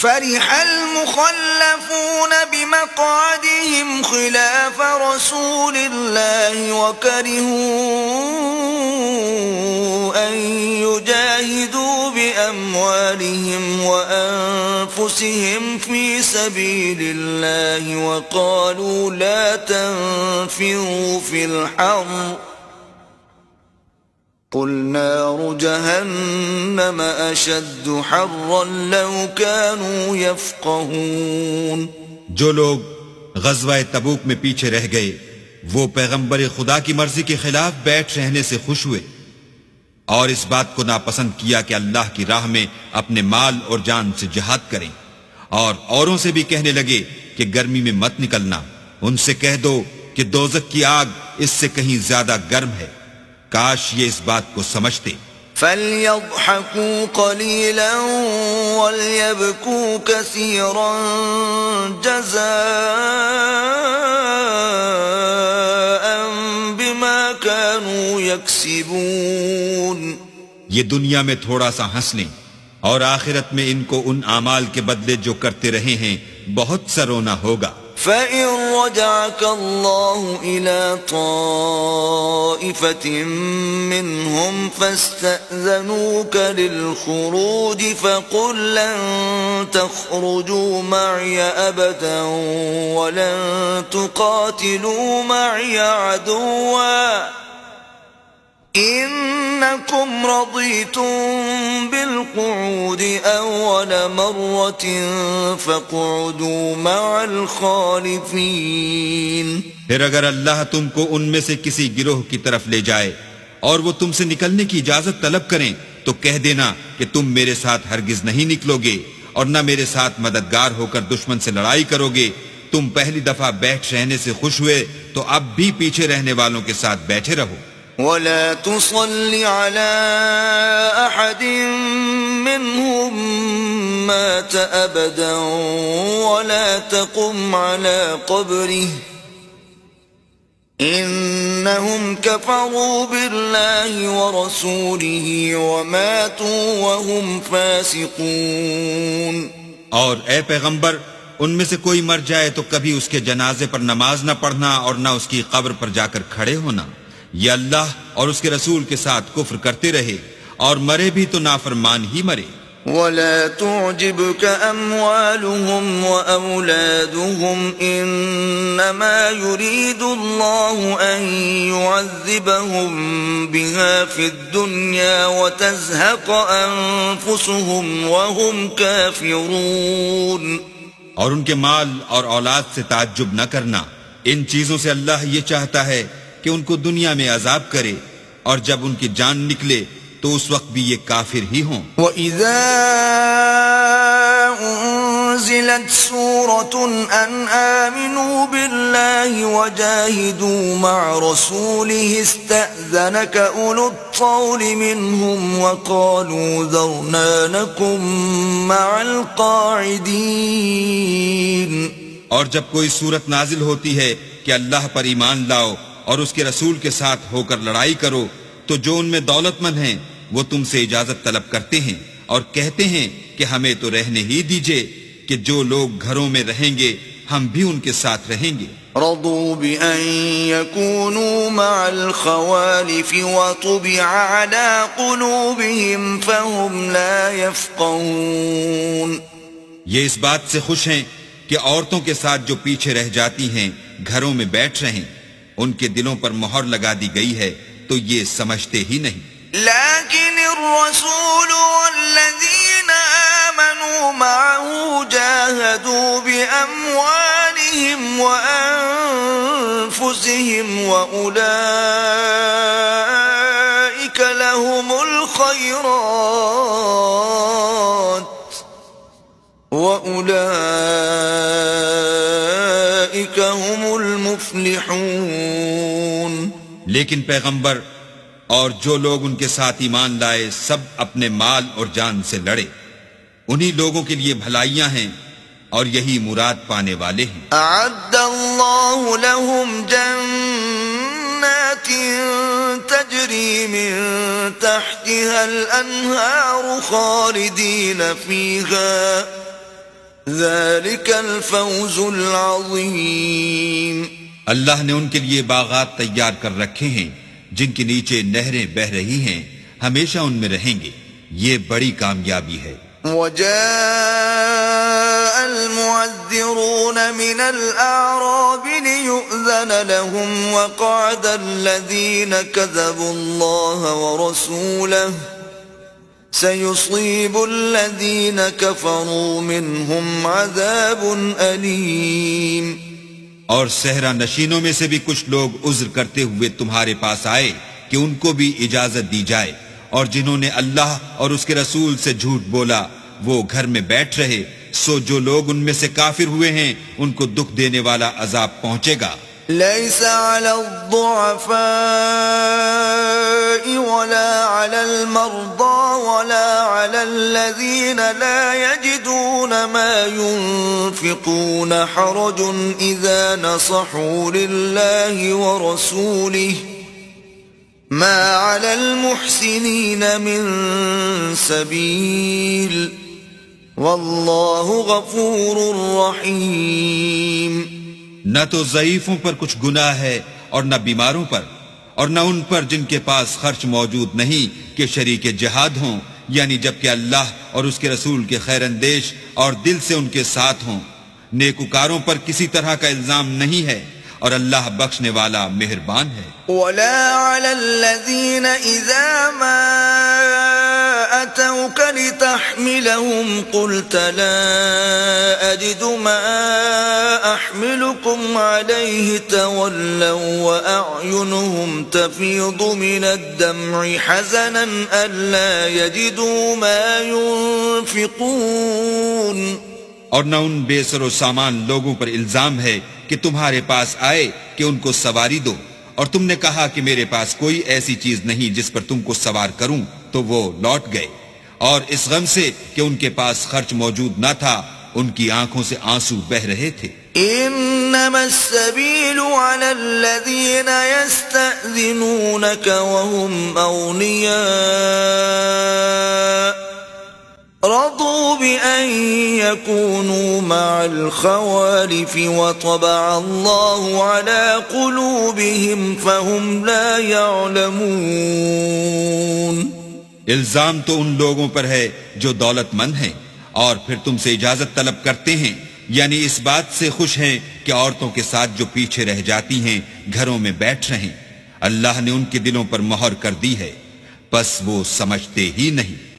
فرح المخلفون بمقعدهم خلاف رسول الله وكرهوا أن يجاهدوا بأموالهم وأنفسهم في سبيل الله وقالوا لا تنفروا في الحر قل نار جهنم أشد حرا لو كانوا يفقهون. جو لوگ غزوہ تبوک میں پیچھے رہ گئے وہ پیغمبر خدا کی مرضی کے خلاف بیٹھ رہنے سے خوش ہوئے اور اس بات کو ناپسند کیا کہ اللہ کی راہ میں اپنے مال اور جان سے جہاد کریں، اور اوروں سے بھی کہنے لگے کہ گرمی میں مت نکلنا. ان سے کہہ دو کہ دوزخ کی آگ اس سے کہیں زیادہ گرم ہے. کاش یہ اس بات کو سمجھتے. فَلْيَضْحَكُوا قَلِيلًا وَلْيَبْكُوا كَثِيرًا جَزَاءً بِمَا كَانُوا يَكْسِبُونَ. یہ دنیا میں تھوڑا سا ہنس لیں اور آخرت میں ان کو ان اعمال کے بدلے جو کرتے رہے ہیں بہت سا رونا ہوگا. فَإِن رَّجَعَكَ اللَّهُ إِلَىٰ طَائِفَةٍ مِّنْهُمْ فَاسْتَأْذَنُوكَ لِلْخُرُوجِ فَقُل لَّن تَخْرُجُوا مَعِيَ أَبَدًا وَلَن تُقَاتِلُوا مَعِيَ عَدُوًّا إِنَّكُمْ رَضِيتُم بِالْقُعُودِ أَوَّلَ مَرَّةٍ فَاقْعُدُوا مَعَ الْخَالِفِينَ. پھر اگر اللہ تم کو ان میں سے کسی گروہ کی طرف لے جائے اور وہ تم سے نکلنے کی اجازت طلب کریں تو کہہ دینا کہ تم میرے ساتھ ہرگز نہیں نکلو گے اور نہ میرے ساتھ مددگار ہو کر دشمن سے لڑائی کرو گے. تم پہلی دفعہ بیٹھ رہنے سے خوش ہوئے تو اب بھی پیچھے رہنے والوں کے ساتھ بیٹھے رہو. وَلَا تُصَلِّ عَلَىٰ أَحَدٍ مِّنْهُم مَّاتَ أَبَدًا وَلَا تَقُمْ عَلَىٰ قَبْرِهِ إِنَّهُمْ كَفَرُوا بِاللَّهِ وَرَسُولِهِ وَمَاتُوا وَهُمْ فَاسِقُونَ. اور اے پیغمبر ان میں سے کوئی مر جائے تو کبھی اس کے جنازے پر نماز نہ پڑھنا اور نہ اس کی قبر پر جا کر کھڑے ہونا. یہ اللہ اور اس کے رسول کے ساتھ کفر کرتے رہے اور مرے بھی تو نافرمان ہی مرے. وَلَا تُعْجِبْكَ أَمْوَالُهُمْ وَأَوْلَادُهُمْ إِنَّمَا يُرِيدُ اللَّهُ أَن يُعَذِّبَهُم بِهَا فِي الدُّنْيَا وَتَزْهَقَ أَنفُسُهُمْ وَهُمْ كَافِرُونَ. اور ان کے مال اور اولاد سے تعجب نہ کرنا. ان چیزوں سے اللہ یہ چاہتا ہے کہ ان کو دنیا میں عذاب کرے اور جب ان کی جان نکلے تو اس وقت بھی یہ کافر ہی ہوں. وَإِذَا أُنزِلَتْ سُورَةٌ أَنْ آمِنُوا بِاللَّهِ وَجَاهِدُوا مَعَ رَسُولِهِ اسْتَأْذَنَكَ أُولُو الطَّوْلِ مِنْهُمْ وَقَالُوا ذَرْنَا نَكُن مَّعَ الْقَاعِدِينَ. اور جب کوئی صورت نازل ہوتی ہے کہ اللہ پر ایمان لاؤ اور اس کے رسول کے ساتھ ہو کر لڑائی کرو تو جو ان میں دولت مند ہیں وہ تم سے اجازت طلب کرتے ہیں اور کہتے ہیں کہ ہمیں تو رہنے ہی دیجئے کہ جو لوگ گھروں میں رہیں گے ہم بھی ان کے ساتھ رہیں گے. رضوا بأن يكونوا مع الخوالف وطبع على قلوبهم فهم لا يفقهون. یہ اس بات سے خوش ہیں کہ عورتوں کے ساتھ جو پیچھے رہ جاتی ہیں گھروں میں بیٹھ رہیں، ان کے دلوں پر مہر لگا دی گئی ہے تو یہ سمجھتے ہی نہیں. لیکن الرسول والذین آمنوا معه جاہدوا بأموالهم وأنفسهم وأولئك لهم الخيرات وأولئك هم المفلحون. لیکن پیغمبر اور جو لوگ ان کے ساتھ ایمان لائے سب اپنے مال اور جان سے لڑے، انہی لوگوں کے لیے بھلائیاں ہیں اور یہی مراد پانے والے ہیں. اعد اللہ لهم جنات تجری من تحتها الانہار خالدین فیہا ذلك الفوز العظيم. اللہ نے ان کے لیے باغات تیار کر رکھے ہیں جن کے نیچے نہریں بہ رہی ہیں، ہمیشہ ان میں رہیں گے، یہ بڑی کامیابی ہے. وجاء المعذرون من الأعراب ليؤذن لهم وقعد الذين كذبوا الله ورسوله سيصيب الذين كفروا منهم عذاب أليم. اور صحرا نشینوں میں سے بھی کچھ لوگ عذر کرتے ہوئے تمہارے پاس آئے کہ ان کو بھی اجازت دی جائے، اور جنہوں نے اللہ اور اس کے رسول سے جھوٹ بولا وہ گھر میں بیٹھ رہے، سو جو لوگ ان میں سے کافر ہوئے ہیں ان کو دکھ دینے والا عذاب پہنچے گا. ليس على الضعفاء ولا على المرضى ولا على الذين لا يجدون ما ينفقون حرج إذا نصحوا لله ورسوله ما على المحسنين من سبيل والله غفور رحيم. نہ تو ضعیفوں پر کچھ گناہ ہے اور نہ بیماروں پر، اور نہ ان پر جن کے پاس خرچ موجود نہیں کہ شریک جہاد ہوں، یعنی جبکہ اللہ اور اس کے رسول کے خیر اندیش اور دل سے ان کے ساتھ ہوں. نیکوکاروں پر کسی طرح کا الزام نہیں ہے اور اللہ بخشنے والا مہربان ہے. ولا على الذين إذا ما أتوك لتحملهم قلت لا أجد ما أحملكم عليه تولوا وأعينهم تفيض من الدمع حزنا ألا يجدوا ما ينفقون. اور نہ ان بے سر و سامان لوگوں پر الزام ہے کہ تمہارے پاس آئے کہ ان کو سواری دو، اور تم نے کہا کہ میرے پاس کوئی ایسی چیز نہیں جس پر تم کو سوار کروں، تو وہ لوٹ گئے، اور اس غم سے کہ ان کے پاس خرچ موجود نہ تھا ان کی آنکھوں سے آنسو بہ رہے تھے. انما السبيل على الذين يستأذنونك وهم أغنياء رضوا بأن يكونوا مع الخوالف وطبع الله على قلوبهم فهم لا يعلمون. الزام تو ان لوگوں پر ہے جو دولت مند ہیں اور پھر تم سے اجازت طلب کرتے ہیں، یعنی اس بات سے خوش ہیں کہ عورتوں کے ساتھ جو پیچھے رہ جاتی ہیں گھروں میں بیٹھ رہیں. اللہ نے ان کے دلوں پر مہر کر دی ہے، پس وہ سمجھتے ہی نہیں.